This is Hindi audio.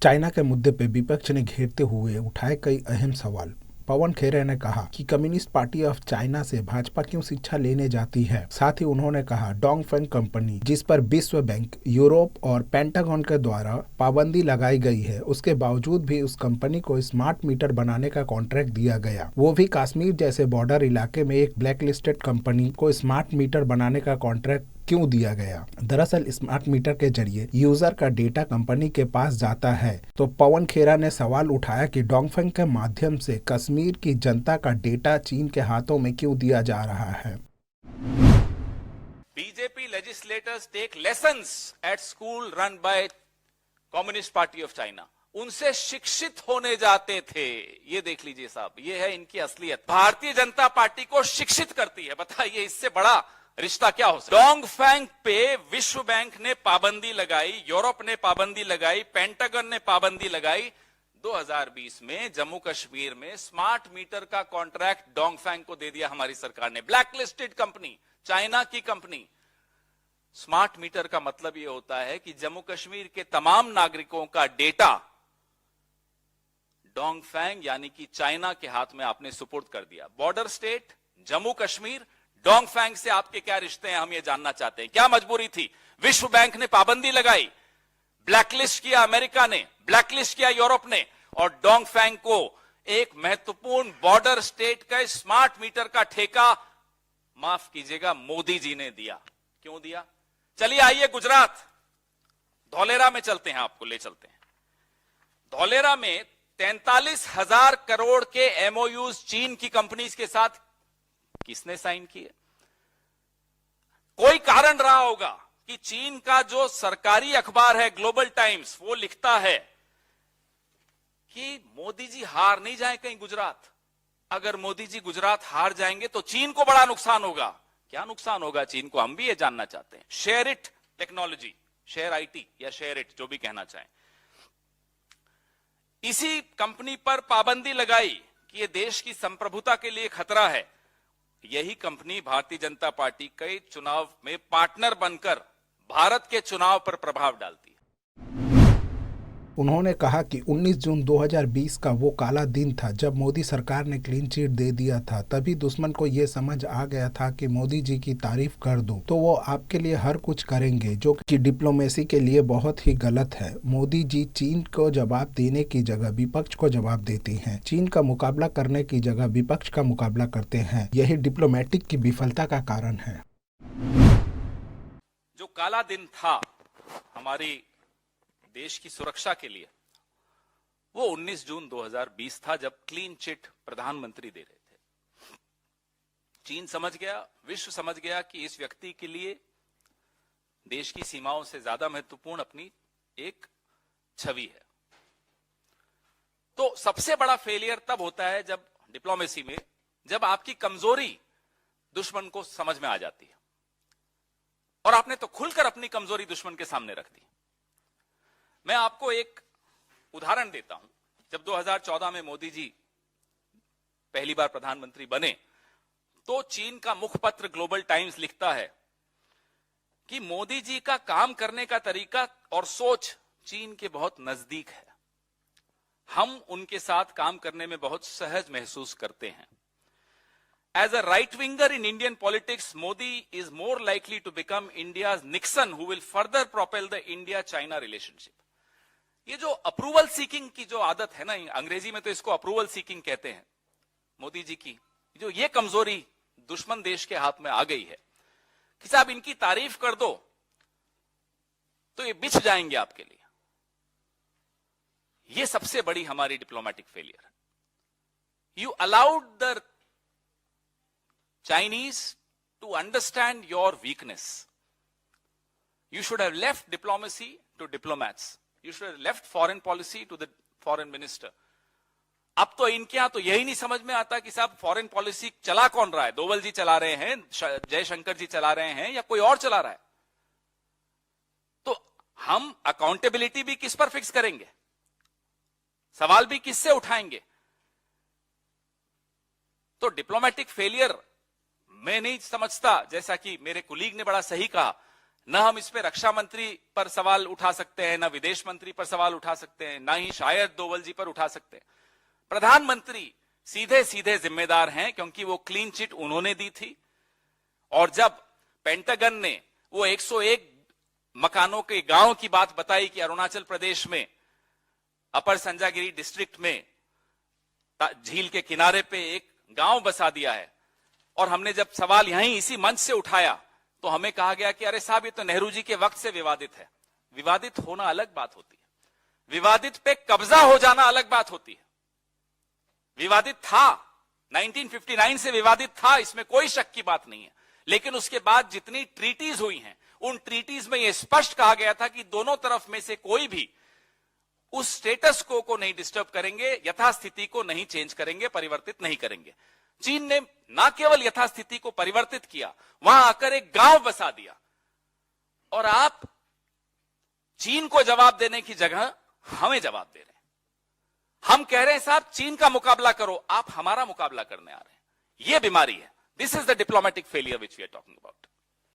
चाइना के मुद्दे पे विपक्ष ने घेरते हुए उठाए कई अहम सवाल। पवन खेरे ने कहा कि कम्युनिस्ट पार्टी ऑफ चाइना से भाजपा क्यों शिक्षा लेने जाती है। साथ ही उन्होंने कहा डोंगफेंग कंपनी, जिस पर विश्व बैंक, यूरोप और पेंटागन के द्वारा पाबंदी लगाई गई है, उसके बावजूद भी उस कंपनी को स्मार्ट मीटर बनाने का कॉन्ट्रैक्ट दिया गया, वो भी कश्मीर जैसे बॉर्डर इलाके में एक ब्लैकलिस्टेड कंपनी को स्मार्ट मीटर बनाने का कॉन्ट्रैक्ट क्यों दिया गया। दरअसल स्मार्ट मीटर के जरिए यूजर का डेटा कंपनी के पास जाता है। तो पवन खेरा ने सवाल उठाया कि डोंगफेंग के माध्यम से कश्मीर की जनता का डेटा चीन के हाथों में क्यों दिया जा रहा है। BJP legislators take lessons at school run by Communist Party of China. उनसे शिक्षित होने जाते थे। ये देख लीजिए साहब, ये है इनकी असलियत। भारतीय जनता पार्टी को शिक्षित करती है। बताइए इससे बड़ा रिश्ता क्या हो सकता है। डोंगफेंग पे विश्व बैंक ने पाबंदी लगाई, यूरोप ने पाबंदी लगाई, पेंटागन ने पाबंदी लगाई। 2020 में जम्मू कश्मीर में स्मार्ट मीटर का कॉन्ट्रैक्ट डोंगफेंग को दे दिया हमारी सरकार ने। ब्लैकलिस्टेड कंपनी, चाइना की कंपनी। स्मार्ट मीटर का मतलब यह होता है कि जम्मू कश्मीर के तमाम नागरिकों का डेटा डोंगफेंग यानी कि चाइना के हाथ में आपने सुपुर्द कर दिया। Border state Jammu Kashmir, Dongfeng से आपके क्या रिश्ते हैं, हम ये जानना चाहते हैं। क्या मजबूरी थी? विश्व बैंक ने पाबंदी लगाई, ब्लैकलिस्ट किया अमेरिका ने, ब्लैकलिस्ट किया यूरोप ने, और डोंगफेंग को एक महत्वपूर्ण बॉर्डर स्टेट का स्मार्ट मीटर का ठेका, माफ कीजिएगा, मोदी जी ने दिया। क्यों दिया? चलिए आइए गुजरात, धौलेरा में चलते हैं, आपको ले चलते हैं। धौलेरा में 43,000 करोड़ के एमओयूज चीन की कंपनीज के साथ किसने साइन किए? कोई कारण रहा होगा कि चीन का जो सरकारी अखबार है ग्लोबल टाइम्स, वो लिखता है कि मोदी जी हार नहीं जाए कहीं गुजरात। अगर मोदी जी गुजरात हार जाएंगे तो चीन को बड़ा नुकसान होगा। क्या नुकसान होगा चीन को, हम भी ये जानना चाहते हैं। Share it technology, share IT या शेयर इट, जो भी कहना चाहें, इसी कंपनी पर पाबंदी लगाई कि यह देश की संप्रभुता के लिए खतरा है। यही कंपनी भारतीय जनता पार्टी के चुनाव में पार्टनर बनकर भारत के चुनाव पर प्रभाव डालती है। उन्होंने कहा कि 19 जून 2020 का वो काला दिन था जब मोदी सरकार ने क्लीन चिट दे दिया था। तभी दुश्मन को ये समझ आ गया था कि मोदी जी की तारीफ कर दो तो वो आपके लिए हर कुछ करेंगे, जो कि डिप्लोमेसी के लिए बहुत ही गलत है। मोदी जी चीन को जवाब देने की जगह विपक्ष को जवाब देती हैं। चीन का मुकाबला करने की जगह विपक्ष का मुकाबला करते हैं। यही डिप्लोमेटिक की विफलता का कारण है। जो काला दिन था हमारी देश की सुरक्षा के लिए, वो 19 जून 2020 था, जब क्लीन चिट प्रधानमंत्री दे रहे थे। चीन समझ गया, विश्व समझ गया कि इस व्यक्ति के लिए देश की सीमाओं से ज्यादा महत्वपूर्ण अपनी एक छवि है। तो सबसे बड़ा फेलियर तब होता है जब डिप्लोमेसी में, जब आपकी कमजोरी दुश्मन को समझ में आ जाती है, और आपने तो खुलकर अपनी कमजोरी दुश्मन के सामने रख दी। मैं आपको एक उदाहरण देता हूं। जब 2014 में मोदी जी पहली बार प्रधानमंत्री बने, तो चीन का मुखपत्र ग्लोबल टाइम्स लिखता है कि मोदी जी का काम करने का तरीका और सोच चीन के बहुत नजदीक है। हम उनके साथ काम करने में बहुत सहज महसूस करते हैं। As a right winger in Indian politics, Modi is more likely to become India's Nixon, who will further propel the India-China relationship. ये जो अप्रूवल सीकिंग की जो आदत है ना, अंग्रेजी में तो इसको अप्रूवल सीकिंग कहते हैं, मोदी जी की जो ये कमजोरी दुश्मन देश के हाथ में आ गई है कि साहब इनकी तारीफ कर दो तो ये बिछ जाएंगे आपके लिए। ये सबसे बड़ी हमारी डिप्लोमेटिक फेलियर है। You allowed the Chinese to understand your weakness. You should have left diplomacy to diplomats. You should have left foreign policy to the foreign minister. अब तो इनके यहां तो यही नहीं समझ में आता कि साहब फॉरेन पॉलिसी चला कौन रहा है। दोवल जी चला रहे हैं, जयशंकर जी चला रहे हैं, या कोई और चला रहा है। तो हम अकाउंटेबिलिटी भी किस पर फिक्स करेंगे, सवाल भी किससे उठाएंगे। तो डिप्लोमेटिक फेलियर मैं नहीं समझता, जैसा कि मेरे कुलीग ने बड़ा सही कहा, न हम इस पे रक्षा मंत्री पर सवाल उठा सकते हैं, न विदेश मंत्री पर सवाल उठा सकते हैं, न ही शायद डोवल जी पर उठा सकते हैं। प्रधानमंत्री सीधे सीधे जिम्मेदार हैं, क्योंकि वो क्लीन चिट उन्होंने दी थी। और जब पेंटागन ने वो 101 मकानों के गांव की बात बताई कि अरुणाचल प्रदेश में अपर संजागिरी डिस्ट्रिक्ट में झील के किनारे पे एक गांव बसा दिया है, और हमने जब सवाल यहीं इसी मंच से उठाया तो हमें कहा गया कि अरे साहब, ये तो नेहरू जी के वक्त से विवादित है। विवादित होना अलग बात होती है, विवादित पे कब्जा हो जाना अलग बात होती है। विवादित था, 1959 से विवादित था, इसमें कोई शक की बात नहीं है। लेकिन उसके बाद जितनी ट्रीटीज हुई हैं, उन ट्रीटीज में यह स्पष्ट कहा गया था कि दोनों तरफ में से कोई भी उस स्टेटस को नहीं डिस्टर्ब करेंगे, यथास्थिति को नहीं चेंज करेंगे, परिवर्तित नहीं करेंगे। चीन ने ना केवल यथास्थिति को परिवर्तित किया, वहां आकर एक गांव बसा दिया। और आप चीन को जवाब देने की जगह हमें जवाब दे रहे हैं। हम कह रहे हैं साहब चीन का मुकाबला करो, आप हमारा मुकाबला करने आ रहे हैं। यह बीमारी है। This is the diplomatic failure which we are talking about.